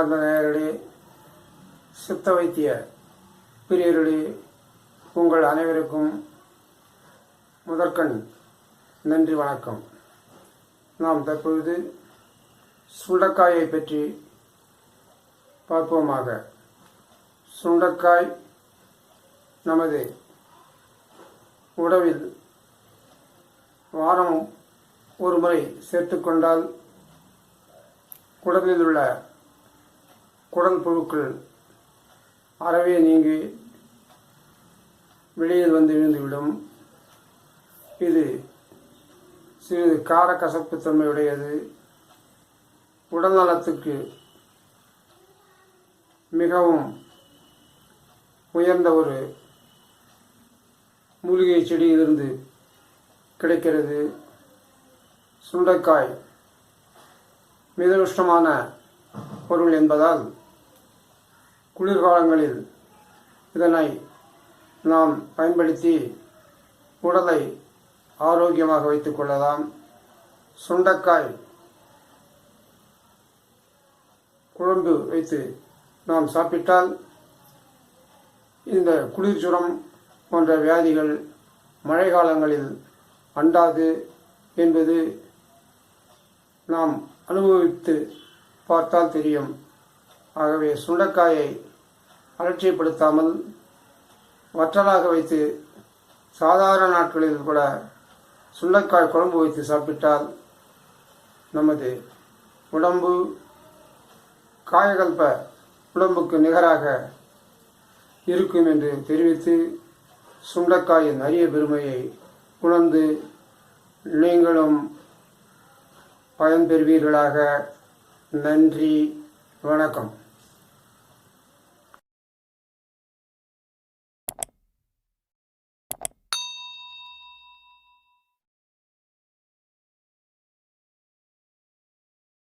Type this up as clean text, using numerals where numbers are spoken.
அன்பார்ந்த நேயர்களே, சித்த வைத்திய பிரியர்களே, உங்கள் அனைவருக்கும் முதற்கண் நன்றி வணக்கம். நாம் தற்பொழுது சுண்டைக்காயை பற்றி பார்ப்போமாக. சுண்டைக்காய் நமது உணவில் வாரம் ஒரு முறை சேர்த்துக்கொண்டால் குடலில் உள்ள குடல் புழுக்கள் அறவே நீங்கி வெளியில் வந்து விழுந்துவிடும். இது சிறிது கார கசப்புத்தன்மையுடையது. உடல் நலத்துக்கு மிகவும் உயர்ந்த ஒரு மூலிகை செடியிலிருந்து கிடைக்கிறது. சுண்டைக்காய் மித உஷ்ணமான பொருள் என்பதால் குளிர்காலங்களில் இதனை நாம் பயன்படுத்தி உடலை ஆரோக்கியமாக வைத்துக் கொள்ளலாம். சுண்டைக்காய் குழம்பு வைத்து நாம் சாப்பிட்டால் இந்த குளிர்ஜுரம் போன்ற வியாதிகள் மழை காலங்களில் அண்டாது என்பது நாம் அனுபவித்து பார்த்தால் தெரியும். ஆகவே சுண்டைக்காயை அலட்சியப்படுத்தாமல் வற்றலாக வைத்து சாதாரண நாட்களில் கூட சுண்டைக்காய் குழம்பு வைத்து சாப்பிட்டால் நமது உடம்பு காயகல்ப உடம்புக்கு நிகராக இருக்கும் என்று தெரிவித்து, சுண்டைக்காயின் அரிய பெருமையை உணர்ந்து நீங்களும் பயன்பெறுவீர்களாக. நன்றி, வணக்கம்.